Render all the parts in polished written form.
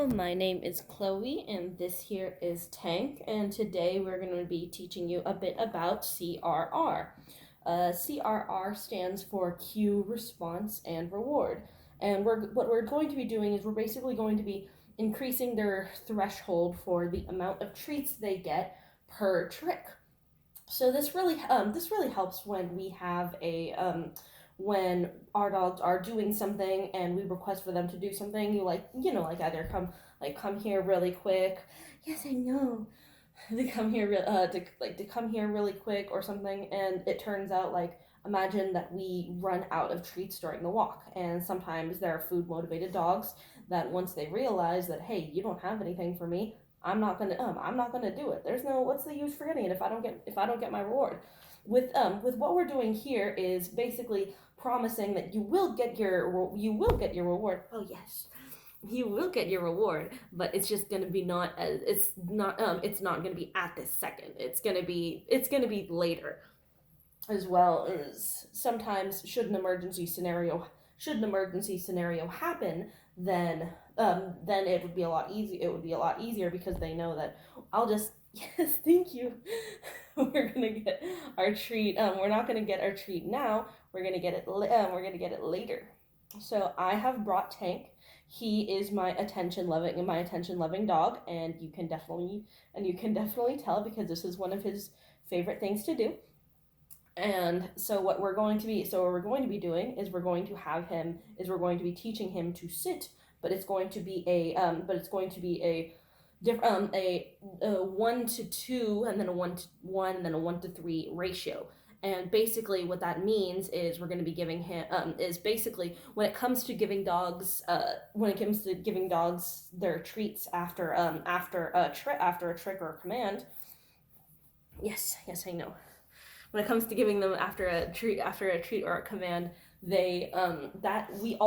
Hello, my name is Chloe, and this here is Tank, and today we're going to be teaching you a bit about C.R.R. C.R.R. stands for cue, response, and reward. And what we're going to be doing is we're basically going to be increasing their threshold for the amount of treats they get per trick. So this really helps when we have a when our dogs are doing something and we request for them to do something. Like either come here really quick. Yes, I know. To come here to come here really quick or something, and it turns out like imagine that we run out of treats during the walk, and sometimes there are food motivated dogs that once they realize that, hey, you don't have anything for me, I'm not gonna do it. There's no, what's the use for getting it if I don't get my reward. With what we're doing here is basically promising that you will get your reward. Oh yes, you will get your reward, but it's just gonna be not as it's not gonna be at this second. It's gonna be later, as well as sometimes should an emergency scenario happen, then it would be a lot easier because they know that I'll just yes, thank you. We're gonna get our treat. We're not gonna get our treat now. We're gonna get it later. So I have brought Tank. He is my attention loving dog, and you can definitely tell because this is one of his favorite things to do. And what we're going to be doing is we're going to be teaching him to sit, but it's going to be a a 1 to 2, and then a 1 to 1, and then a 1 to 3 ratio. And basically, what that means is we're going to be giving him is basically when it comes to giving dogs their treats after a trick or a command. Yes, I know. When it comes to giving them after a treat or a command, they we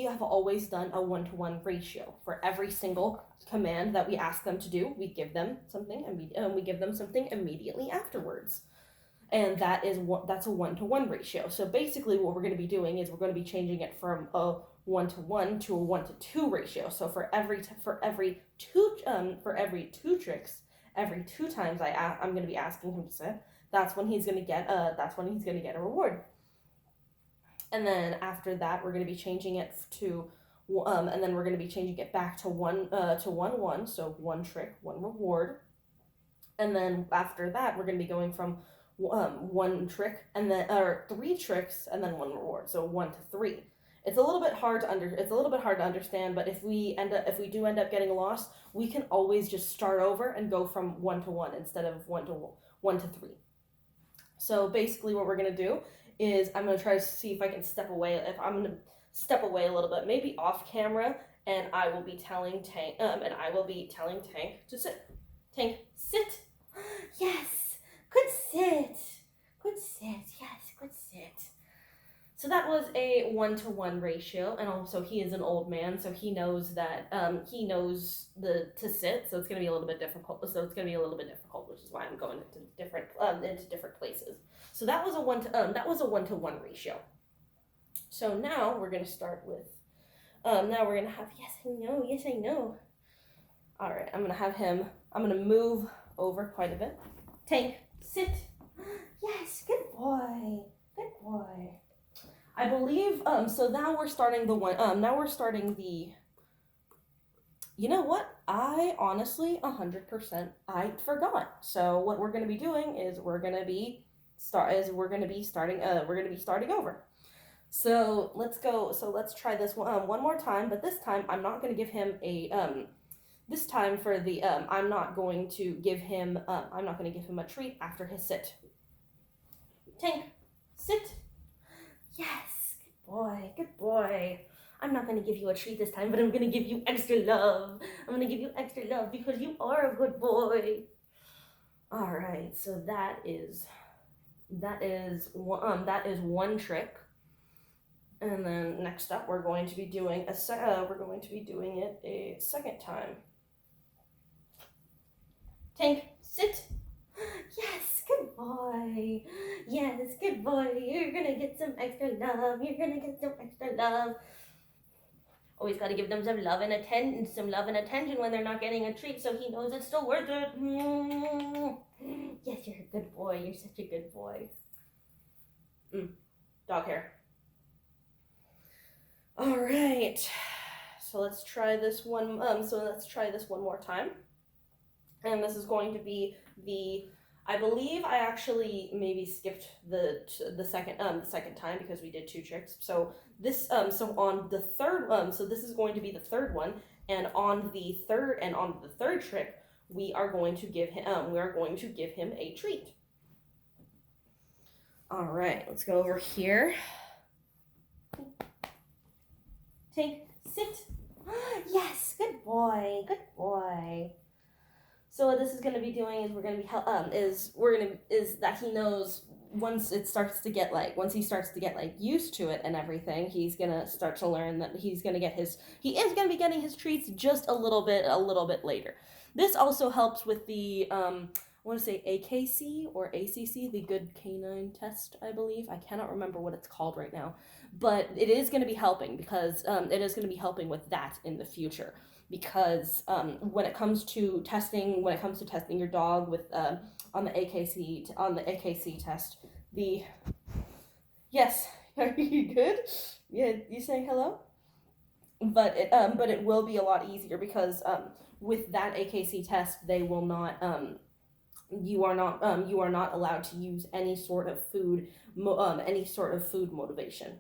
have always done a 1 to 1 ratio for every single command that we ask them to do. We give them something, and we give them something immediately afterwards, and that's a 1 to 1 ratio. So basically, what we're going to be doing is we're going to be changing it from a 1 to 1 to a 1 to 2 ratio. So for every two tricks, every 2 times I'm going to be asking him to sit, that's when he's going to get a reward. And then after that, we're going to be changing it back to 1 so 1 trick, 1 reward. And then after that, we're going to be going from 1 trick and then 3 tricks and then 1 reward, so 1 to 3. It's a little bit hard to understand, but if we do end up getting lost, we can always just start over and go from 1 to 1 instead of 1 to 3. So basically, what we're gonna do is I'm gonna try to see if I can step away. If I'm gonna step away a little bit, maybe off camera, and I will be telling Tank to sit. Tank, sit. Yes, good sit. Good sit. Yes, good sit. So that was a 1 to 1 ratio, and also he is an old man, so he knows that to sit. So it's gonna be a little bit difficult. Which is why I'm going into different places. So that was a 1 to 1 ratio. So now we're gonna start with. Now we're gonna have yes I know. All right, I'm gonna move over quite a bit. Tank, sit. Yes, good boy. Good boy. I believe so now we're starting the you know what? I honestly 100% I forgot. So what we're going to be doing is we're going to be starting over. So let's try this one more time, but this time I'm not going to give him a this time for the I'm not going to give him a treat after his sit. Tank, sit. Yes, good boy. I'm not going to give you a treat this time, but I'm going to give you extra love. I'm going to give you extra love because you are a good boy. All right, so that is 1 trick. And then next up, we're going to be doing it a second time. Tank, sit. Yes, good boy. Yes, good boy. You're gonna get some extra love. Always got to give them some love and attention when they're not getting a treat, so he knows it's still worth it. Yes, you're a good boy. You're such a good boy. Dog hair. All right. So let's try this one. Let's try this one more time. And this is going to be the. I believe I actually maybe skipped the second time because we did 2 tricks. So this on the third so this is going to be the third one, and on the third trick we are going to give him a treat. All right, let's go over here. Take, sit. Yes, good boy, good boy. So what this is going to be doing is is that he knows once he starts to get used to it and everything, he's going to start to learn that he is going to be getting his treats just a little bit later. This also helps with the I want to say AKC or ACC, the Good Canine Test, I believe. I cannot remember what it's called right now, but it is going to be helping because it is going to be helping with that in the future. Because when it comes to testing your dog with on the AKC test, yes, are you good? Yeah, you saying hello? But it will be a lot easier because with that AKC test, they will not you are not allowed to use any sort of food motivation.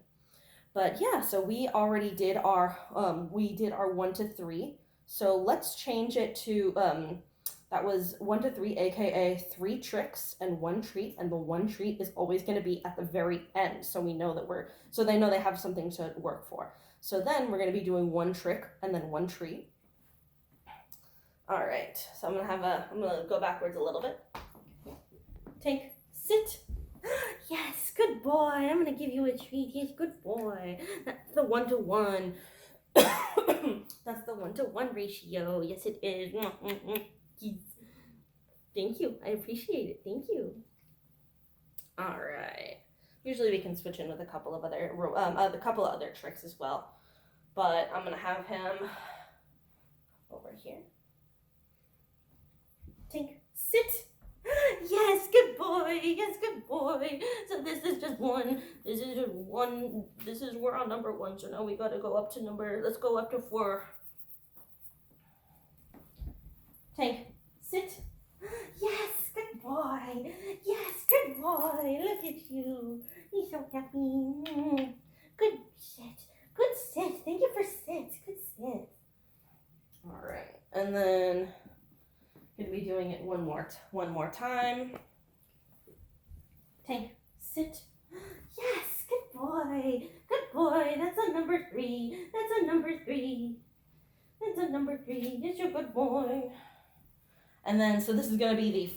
But yeah, so we already did our 1 to 3. So let's change it to that was 1 to 3, aka 3 tricks and 1 treat, and the 1 treat is always going to be at the very end, so we know that they know they have something to work for. So then we're going to be doing 1 trick and then 1 treat. All right, so I'm gonna go backwards a little bit. Take, sit. Yes, good boy. I'm gonna give you a treat. Yes, good boy. That's the 1 to 1. That's the 1 to 1 ratio. Yes, it is. Thank you. I appreciate it. Thank you. All right. Usually we can switch in with a couple of other tricks as well, but I'm gonna have him over here. Take, sit. Yes, good boy. Yes, good boy. So this is just 1. This is 1. We're on number 1. So now we gotta go up to let's go up to 4. Take, sit. Yes, good boy. Yes, good boy. Look at you. He's so happy. Good sit. Good sit. Thank you for sit. Good sit. All right, and then gonna be doing it one more time. Take, sit. Yes, good boy. Good boy. That's a number 3. That's a number 3. That's a number 3. Yes, you're a good boy. And then so this is gonna be the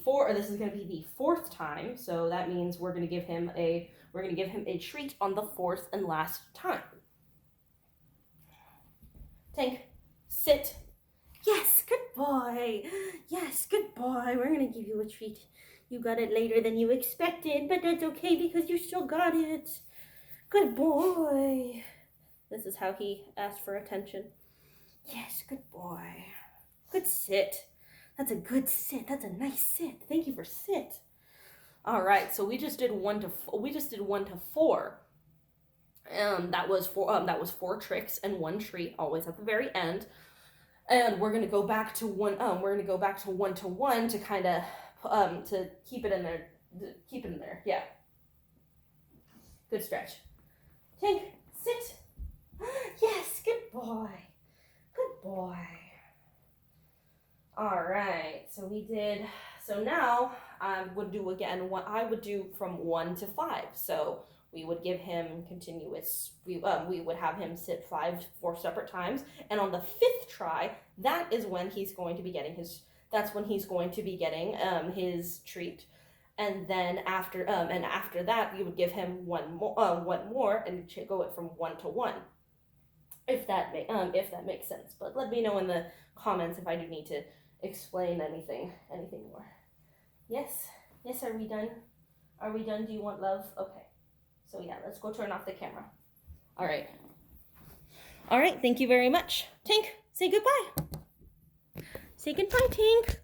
4th time. So that means we're gonna give him a treat on the 4th and last time. Take, sit. Yes, good boy. Yes, good boy. We're gonna give you a treat. You got it later than you expected, but that's okay because you still got it. Good boy. This is how he asked for attention. Yes, good boy. Good sit. That's a good sit. That's a nice sit. Thank you for sit. All right, so we just did 1 to 4. That was 4 tricks and 1 treat, always at the very end. And we're gonna go back to 1. We're gonna go back to 1 to 1 to kind of to keep it in there. Yeah. Good stretch. Take, sit. Yes, good boy. Good boy. All right. So now I would do again what I would do from 1 to 5. So we would give him continuous. We would have him sit 4 separate times, and on the 5th try, that is when he's going to be getting his. That's when he's going to be getting his treat, and then after that, we would give him one more, and go it from 1 to 1. If that makes sense. But let me know in the comments if I do need to explain anything more. Yes. Are we done? Do you want love? Okay. So yeah, let's go turn off the camera. All right. All right, thank you very much. Tank, say goodbye. Say goodbye, Tank.